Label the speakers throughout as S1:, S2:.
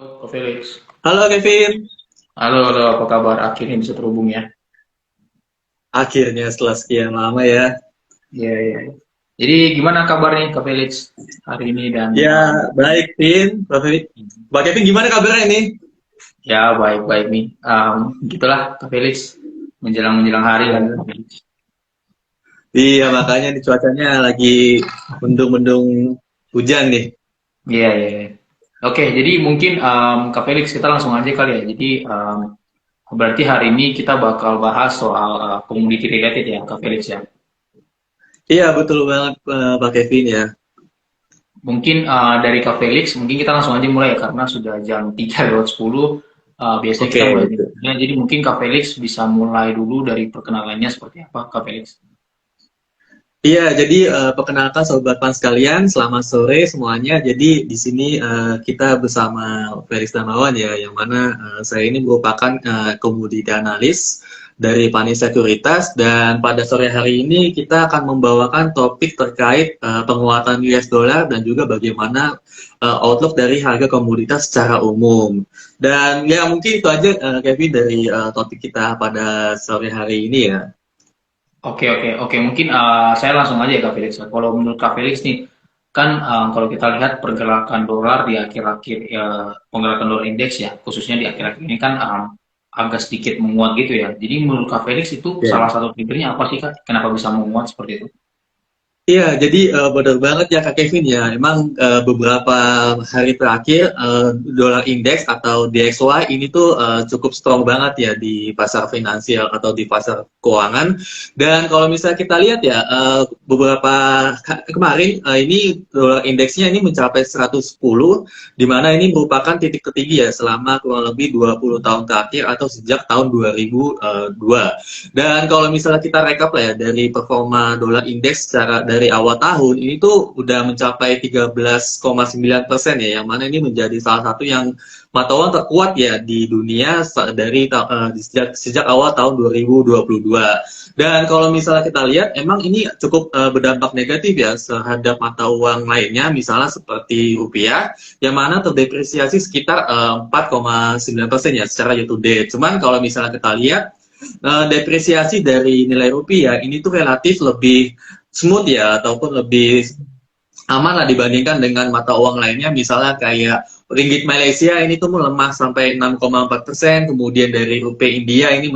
S1: Halo Felix.
S2: Halo Kevin,
S1: Halo, halo, apa kabar? Akhirnya bisa terhubung ya.
S2: akhirnya setelah sekian lama ya.
S1: Iya, iya. Jadi gimana kabarnya Kak Felix hari ini dan
S2: Ya, baik Vin. Pak Kevin gimana kabarnya ini?
S1: ya baik-baik nih. Gitulah Kak Felix menjelang hari kan Kak Felix.
S2: Iya, makanya nih cuacanya lagi mendung-mendung hujan nih.
S1: Iya, iya, iya. Oke, jadi mungkin Kak Felix kita langsung aja kali ya. Jadi berarti hari ini kita bakal bahas soal community related ya Kak Felix ya.
S2: Iya, betul banget Pak Kevin ya.
S1: Mungkin dari Kak Felix, mungkin kita langsung aja mulai ya karena sudah jam 3:10. Biasanya kita
S2: Oke.
S1: mulai diskusinya. Jadi mungkin Kak Felix bisa mulai dulu dari perkenalannya seperti apa Kak Felix.
S2: Iya, jadi perkenalkan Sobat Pan sekalian, selamat sore semuanya. Jadi di sini kita bersama Felix Darmawan ya, yang mana saya ini merupakan komoditi analis dari Pani Sekuritas, dan pada sore hari ini kita akan membawakan topik terkait penguatan US dollar dan juga bagaimana outlook dari harga komoditas secara umum. Dan ya mungkin itu aja Kevin dari topik kita pada sore hari ini ya.
S1: Oke, oke, oke. Mungkin saya langsung aja ya Kak Felix. Kalau menurut Kak Felix nih, kan kalau kita lihat pergerakan dolar di akhir-akhir pergerakan dolar indeks ya, khususnya di akhir-akhir ini kan agak sedikit menguat gitu ya. Jadi menurut Kak Felix itu
S2: Ya.
S1: salah satu triggernya apa sih Kak? Kenapa bisa menguat seperti itu?
S2: Iya, jadi benar banget ya Kak Kevin ya. Emang beberapa hari terakhir dolar indeks atau DXY ini tuh cukup strong banget ya di pasar finansial atau di pasar keuangan. Dan kalau misalnya kita lihat ya, beberapa kemarin ini dolar indeksnya ini mencapai 110, di mana ini merupakan titik tertinggi ya selama kurang lebih 20 tahun terakhir atau sejak tahun 2002. Dan kalau misalnya kita rekap lah ya dari performa dolar indeks secara dari awal tahun ini tuh udah mencapai 13,9% ya, yang mana ini menjadi salah satu yang mata uang terkuat ya di dunia dari sejak awal tahun 2022. Dan kalau misalnya kita lihat, emang ini cukup berdampak negatif ya terhadap mata uang lainnya, misalnya seperti rupiah, yang mana terdepresiasi sekitar 4,9% ya secara year to date. Cuman kalau misalnya kita lihat depresiasi dari nilai rupiah ini tuh relatif lebih smooth ya, ataupun lebih aman lah dibandingkan dengan mata uang lainnya, misalnya kayak ringgit Malaysia ini tuh melemah sampai 6,4%, kemudian dari rupiah India ini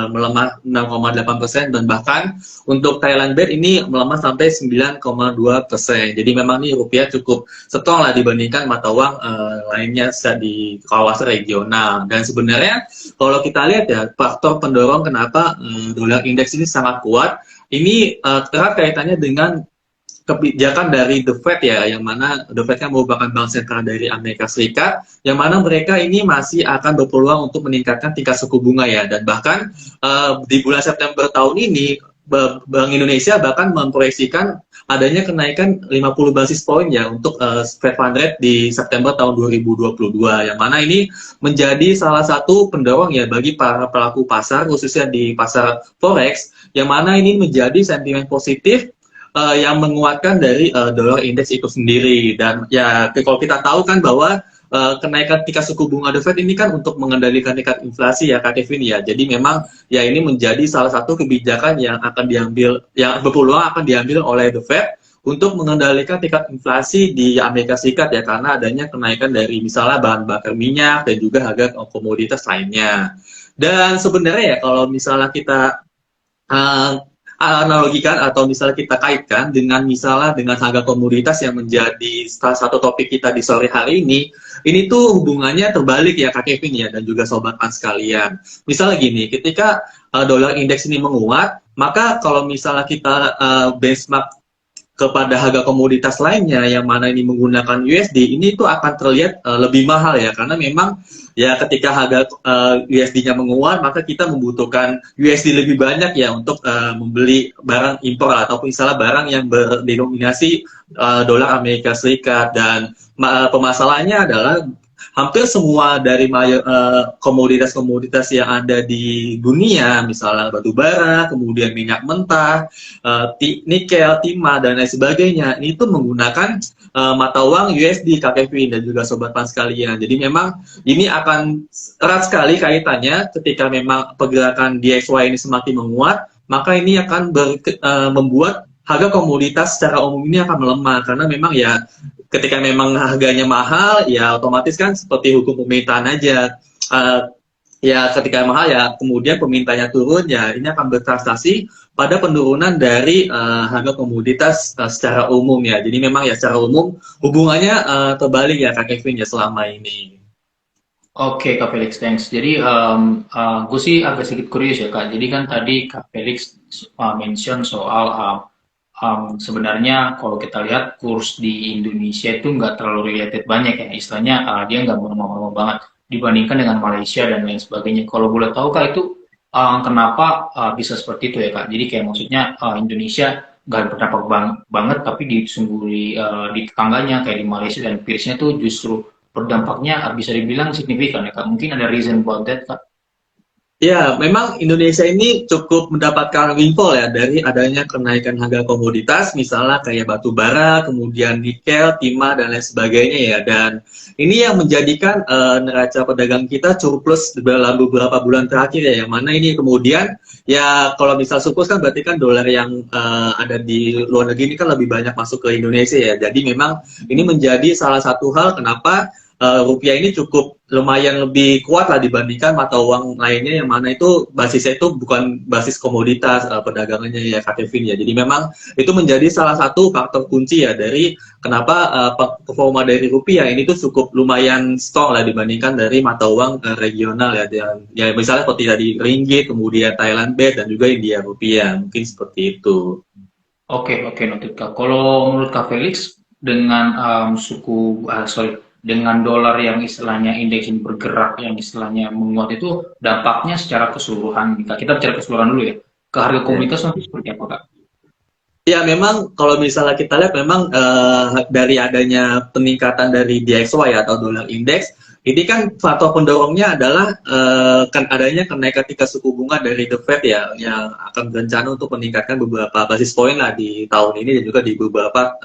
S2: melemah 6,8%, dan bahkan untuk Thailand baht ini melemah sampai 9,2%. Jadi memang nih rupiah cukup strong lah dibandingkan mata uang lainnya di kawasan regional. Dan sebenarnya kalau kita lihat ya, faktor pendorong kenapa dolar indeks ini sangat kuat, ini erat kaitannya dengan kebijakan dari The Fed ya, yang mana The Fed kan merupakan bank sentral dari Amerika Serikat, yang mana mereka ini masih akan berpeluang untuk meningkatkan tingkat suku bunga ya, dan bahkan di bulan September tahun ini Bank Indonesia bahkan memproyeksikan adanya kenaikan 50 basis poin ya untuk Fed Fund Rate di September tahun 2022, yang mana ini menjadi salah satu pendorong ya bagi para pelaku pasar, khususnya di pasar forex, yang mana ini menjadi sentimen positif yang menguatkan dari dolar indeks itu sendiri. Dan ya kalau kita tahu kan bahwa kenaikan tingkat suku bunga The Fed ini kan untuk mengendalikan tingkat inflasi ya Kak Kevin ya. Jadi memang ya ini menjadi salah satu kebijakan yang akan diambil, yang berpeluang akan diambil oleh The Fed untuk mengendalikan tingkat inflasi di Amerika Serikat ya, karena adanya kenaikan dari misalnya bahan bakar minyak dan juga harga komoditas lainnya. Dan sebenarnya ya kalau misalnya kita uh, analogikan atau misalnya kita kaitkan dengan misalnya dengan harga komoditas yang menjadi salah satu topik kita di sore hari ini tuh hubungannya terbalik ya Kak Kevin ya, dan juga sobat pan sekalian. Misalnya gini, ketika dolar indeks ini menguat, maka kalau misalnya kita benchmark kepada harga komoditas lainnya yang mana ini menggunakan USD, ini tuh akan terlihat lebih mahal ya, karena memang ya ketika harga USD-nya menguat, maka kita membutuhkan USD lebih banyak ya untuk membeli barang impor ataupun misalnya barang yang berdenominasi dolar Amerika Serikat. Dan permasalahannya adalah hampir semua dari komoditas-komoditas yang ada di dunia, misalnya batu bara, kemudian minyak mentah, nikel, timah, dan lain sebagainya, itu menggunakan mata uang USD, Kak Kevin dan juga Sobat Pan sekalian. Jadi memang ini akan erat sekali kaitannya ketika memang pergerakan DXY ini semakin menguat, maka ini akan membuat harga komoditas secara umum ini akan melemah, karena memang ya ketika memang harganya mahal, ya otomatis kan seperti hukum pemerintahan aja. Ya ketika mahal ya kemudian permintaannya turun, ya ini akan bertransaksi pada penurunan dari harga komoditas secara umum ya. Jadi memang ya secara umum hubungannya terbalik ya Kak Kevin ya selama ini.
S1: Oke, Kak Felix, thanks. Jadi, gue sih agak sedikit curious ya, Kak. Jadi kan tadi Kak Felix mention soal sebenarnya kalau kita lihat kurs di Indonesia itu nggak terlalu related banyak ya. Istilahnya dia nggak meremah-remah banget dibandingkan dengan Malaysia dan lain sebagainya. Kalau boleh tahu, Kak, itu kenapa bisa seperti itu ya, Kak? Jadi kayak maksudnya Indonesia nggak berdampak banget, tapi di tetangganya kayak di Malaysia dan peersnya tuh justru berdampaknya bisa dibilang signifikan ya Kak. Mungkin ada reason about that Kak.
S2: Ya, memang Indonesia ini cukup mendapatkan windfall ya dari adanya kenaikan harga komoditas, misalnya kayak batu bara, kemudian nikel, timah, dan lain sebagainya ya. Dan ini yang menjadikan neraca perdagangan kita surplus dalam beberapa bulan terakhir ya, yang mana ini kemudian ya kalau misal surplus kan berarti kan dolar yang ada di luar negeri ini kan lebih banyak masuk ke Indonesia ya. Jadi memang ini menjadi salah satu hal kenapa rupiah ini cukup lumayan lebih kuat lah dibandingkan mata uang lainnya yang mana itu basisnya itu bukan basis komoditas perdagangannya ya Kak Kevin ya. Jadi memang itu menjadi salah satu faktor kunci ya dari kenapa performa dari rupiah ini tuh cukup lumayan strong lah dibandingkan dari mata uang regional ya. Dan, ya misalnya seperti tadi ringgit, kemudian Thailand baht dan juga India rupiah. Mungkin seperti itu.
S1: Oke, noted Kak. Kalau menurut Kak Felix dengan dengan dolar yang istilahnya indeks ini bergerak yang istilahnya menguat itu dampaknya secara keseluruhan Kak. Kita bicara keseluruhan dulu ya. Ke harga komoditas nanti seperti apa Kak?
S2: Ya memang kalau misalnya kita lihat memang dari adanya peningkatan dari DXY atau dolar index, ini kan faktor pendorongnya adalah kan adanya kenaikan tingkat suku bunga dari The Fed ya, yang akan berencana untuk meningkatkan beberapa basis poin lah di tahun ini dan juga di beberapa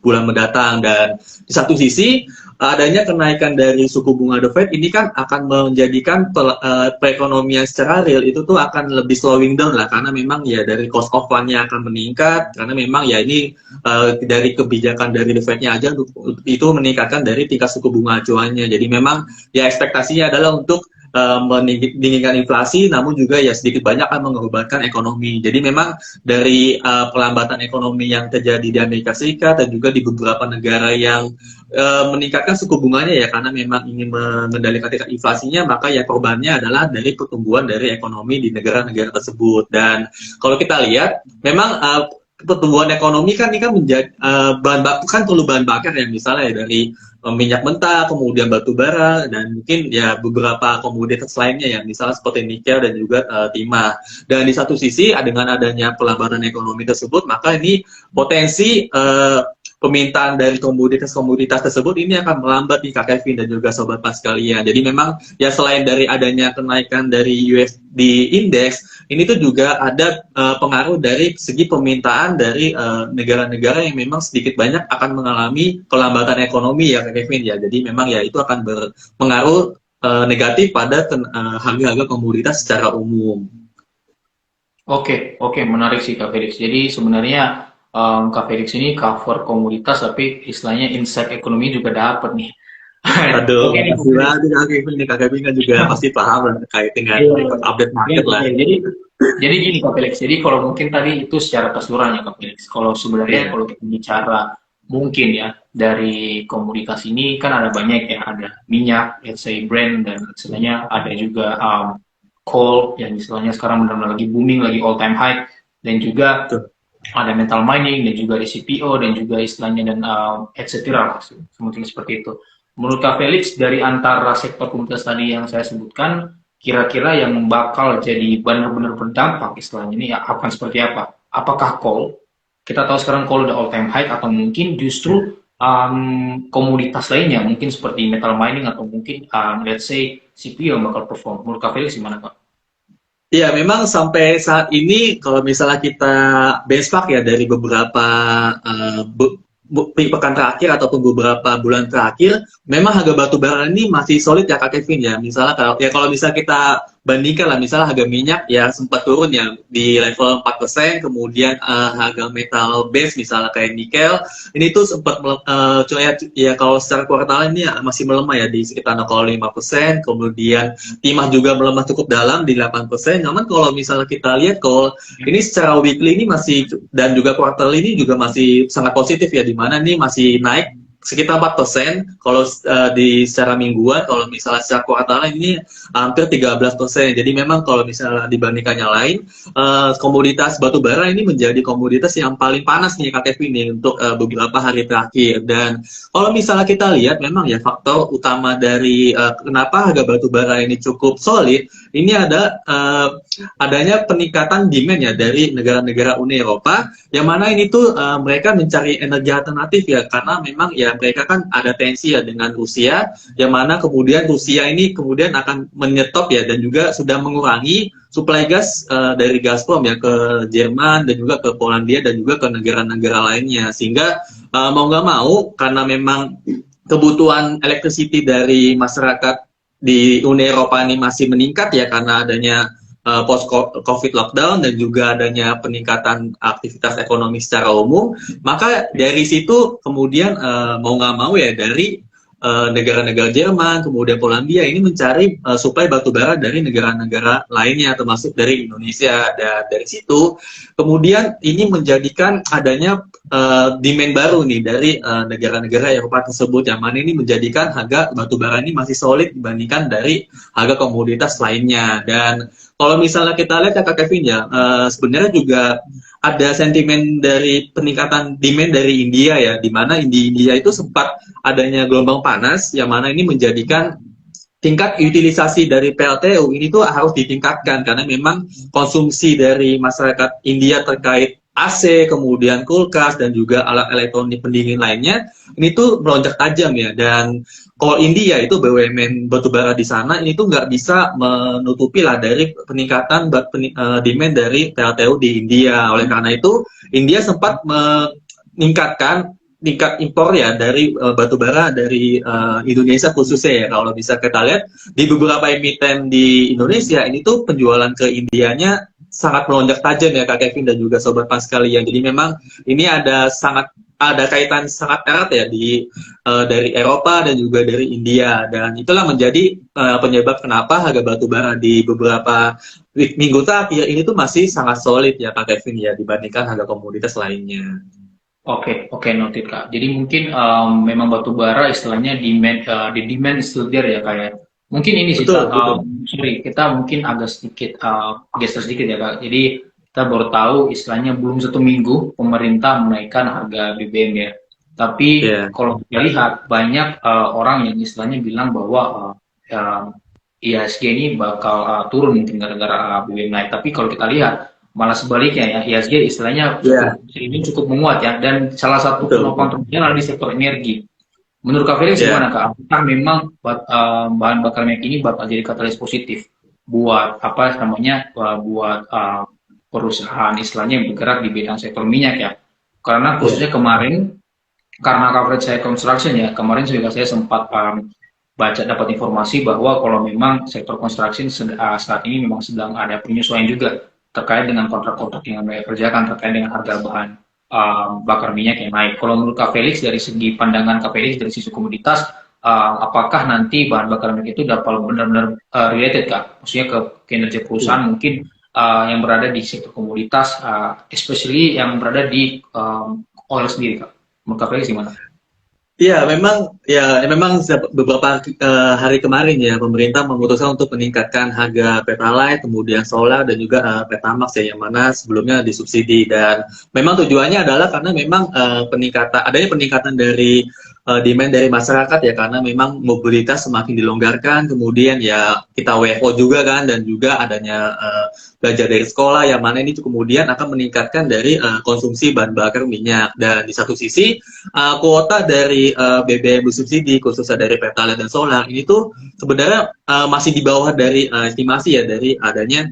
S2: bulan mendatang. Dan di satu sisi adanya kenaikan dari suku bunga The Fed ini kan akan menjadikan perekonomian secara real itu tuh akan lebih slowing down lah, karena memang ya dari cost of fund-nya akan meningkat, karena memang ya ini dari kebijakan dari The Fed-nya aja itu meningkatkan dari tingkat suku bunga acuannya. Jadi memang ya ekspektasinya adalah untuk meningkatkan inflasi, namun juga ya sedikit banyak akan mengorbankan ekonomi. Jadi memang dari pelambatan ekonomi yang terjadi di Amerika Serikat dan juga di beberapa negara yang meningkatkan suku bunganya ya karena memang ingin mengendalikan tingkat inflasinya, maka ya korbannya adalah dari pertumbuhan dari ekonomi di negara-negara tersebut. Dan kalau kita lihat memang pertumbuhan ekonomi kan ini kan menjadi bahan baku kan perlu bahan bakar ya, misalnya ya, dari minyak mentah, kemudian batu bara, dan mungkin ya beberapa komoditas lainnya ya, misalnya seperti nikel dan juga timah. Dan di satu sisi dengan adanya pelambatan ekonomi tersebut, maka ini potensi permintaan dari komoditas-komoditas tersebut ini akan melambat nih Kak Kevin dan juga Sobat Pas sekalian. Jadi memang ya selain dari adanya kenaikan dari USD Index, ini tuh juga ada pengaruh dari segi permintaan dari negara-negara yang memang sedikit banyak akan mengalami pelambatan ekonomi ya Kak Kevin ya. Jadi memang ya itu akan berpengaruh negatif pada harga-harga komoditas secara umum.
S1: Oke, menarik sih Kak Felix. Jadi sebenarnya Kak Felix ini cover komoditas tapi istilahnya insight ekonomi juga dapat nih.
S2: Aduh,
S1: Oke nih,
S2: makasih banget Kak Kevin. Kak Kevin kan juga pasti paham lah terkait dengan update market lah.
S1: Jadi gini Kak Felix. Jadi kalau mungkin tadi itu secara keseluruhan ya Kak Felix. Kalau sebenarnya kalau kita bicara mungkin ya dari komoditas ini kan ada banyak ya, ada minyak, let's say Brent dan istilahnya ada juga coal yang istilahnya sekarang benar-benar lagi booming, lagi all time high, dan juga ada metal mining dan juga ada CPO dan juga istilahnya dan etc. lah, mungkin seperti itu. Menurut Kak Felix, dari antara sektor komoditas tadi yang saya sebutkan, kira-kira yang bakal jadi benar-benar berdampak istilahnya ini akan seperti apa? Apakah coal? Kita tahu sekarang coal udah all time high, atau mungkin justru komoditas lainnya, mungkin seperti metal mining atau mungkin let's say CPU yang bakal perform. Menurut Kak Felix gimana Kak?
S2: Iya, memang sampai saat ini kalau misalnya kita benchmark ya dari beberapa pekan terakhir ataupun beberapa bulan terakhir, memang harga batu bara ini masih solid ya Kak Kevin ya. Misalnya kalau misalnya kita bandingkan lah, misalnya harga minyak ya sempat turun ya di level 4%, kemudian harga metal base misalnya kayak nikel ini tuh sempat ya kalau secara kuartal ini ya, masih melemah ya di sekitar 0,5%, kemudian timah juga melemah cukup dalam di 8%. Namun kalau misalnya kita lihat kalau ini secara weekly ini masih dan juga kuartal ini juga masih sangat positif ya, di mana ini masih naik sekitar 4%. Kalau di secara mingguan, kalau misalnya secara kuartal ini hampir 13%. Jadi memang kalau misalnya dibandingkan yang lain, komoditas batu bara ini menjadi komoditas yang paling panas nih Kak Kevin nih untuk beberapa hari terakhir. Dan kalau misalnya kita lihat memang ya faktor utama dari kenapa harga batu bara ini cukup solid, ini ada adanya peningkatan demand ya dari negara-negara Uni Eropa, yang mana ini tuh mereka mencari energi alternatif ya, karena memang ya mereka kan ada tensi ya dengan Rusia, yang mana kemudian Rusia ini kemudian akan menyetop ya dan juga sudah mengurangi suplai gas dari Gazprom ya ke Jerman dan juga ke Polandia dan juga ke negara-negara lainnya, sehingga mau nggak mau karena memang kebutuhan electricity dari masyarakat di Uni Eropa ini masih meningkat ya karena adanya post COVID lockdown dan juga adanya peningkatan aktivitas ekonomi secara umum, maka dari situ kemudian mau nggak mau ya dari negara-negara Jerman, kemudian Polandia ini mencari suplai batu bara dari negara-negara lainnya, termasuk dari Indonesia. Dan dari situ, kemudian ini menjadikan adanya demand baru nih dari negara-negara Eropa tersebut, yang mana ini menjadikan harga batu bara ini masih solid dibandingkan dari harga komoditas lainnya. Dan kalau misalnya kita lihat ya Kak Kevin ya, sebenarnya juga ada sentimen dari peningkatan demand dari India ya, di mana India itu sempat adanya gelombang panas, yang mana ini menjadikan tingkat utilisasi dari PLTU ini tuh harus ditingkatkan, karena memang konsumsi dari masyarakat India terkait AC, kemudian kulkas, dan juga alat elektronik pendingin lainnya, ini tuh melonjak tajam ya. Dan kalau India itu BUMN batubara di sana, ini tuh nggak bisa menutupi lah dari peningkatan demand dari PLTU di India. Oleh karena itu, India sempat meningkatkan tingkat impor ya dari batubara dari Indonesia khususnya ya. Kalau bisa kita lihat di beberapa emiten di Indonesia ini tuh penjualan ke Indianya sangat melonjak tajam ya Kak Kevin dan juga Sobat Pas sekalian. Jadi memang ini ada kaitan sangat erat ya dari Eropa dan juga dari India, dan itulah menjadi penyebab kenapa harga batubara di beberapa minggu terakhir ini tuh masih sangat solid ya Kak Kevin ya dibandingkan harga komoditas lainnya.
S1: Oke, noted Kak. Jadi mungkin memang batu bara istilahnya the demand is still there ya kayak. Mungkin ini sih
S2: Betul,
S1: Kak,
S2: betul.
S1: sorry, kita mungkin agak sedikit geser sedikit ya Kak. Jadi kita baru tahu istilahnya belum 1 minggu pemerintah menaikkan harga BBM ya. Tapi
S2: Ya.
S1: kalau kita lihat banyak orang yang istilahnya bilang bahwa IHSG ini bakal turun mungkin gara-gara BBM naik. Tapi kalau kita lihat malah sebaliknya ya, IHSG istilahnya
S2: Ya,
S1: cukup menguat ya, dan salah satu
S2: betul,
S1: penopang terbesar adalah di sektor energi. Menurut Kak Felix
S2: ya.
S1: gimana Kak? Apakah memang bahan bakar minyak ini bakal jadi katalis positif buat apa namanya buat perusahaan istilahnya yang bergerak di bidang sektor minyak ya? Karena
S2: Ya.
S1: khususnya kemarin karena coverage saya construction ya, kemarin juga saya sempat baca dapat informasi bahwa kalau memang sektor construction saat ini memang sedang ada penyesuaian juga terkait dengan kontrak-kontrak yang mereka kerjakan terkait dengan harga bahan bakar minyak yang naik. Kalau menurut Kak Felix dari segi pandangan Kak Felix dari sisi komoditas, apakah nanti bahan bakar minyak itu dapat benar-benar related Kak? Maksudnya ke kinerja perusahaan mungkin yang berada di sektor komoditas, especially yang berada di oil sendiri Kak? Menurut Kak Felix gimana?
S2: Memang beberapa hari kemarin ya pemerintah memutuskan untuk meningkatkan harga Pertalite, kemudian solar dan juga Pertamax ya, yang mana sebelumnya disubsidi, dan memang tujuannya adalah karena memang adanya peningkatan dari demand dari masyarakat ya, karena memang mobilitas semakin dilonggarkan, kemudian ya kita WFO juga kan, dan juga adanya belajar dari sekolah, yang mana ini tuh kemudian akan meningkatkan dari konsumsi bahan bakar minyak. Dan di satu sisi kuota dari BBM bersubsidi khususnya dari Pertalite dan solar ini tuh sebenarnya masih di bawah dari estimasi ya, dari adanya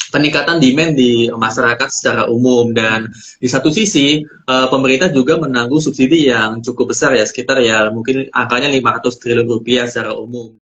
S2: peningkatan demand di masyarakat secara umum. Dan di satu sisi pemerintah juga menanggung subsidi yang cukup besar ya, sekitar ya mungkin angkanya 500 triliun rupiah secara umum.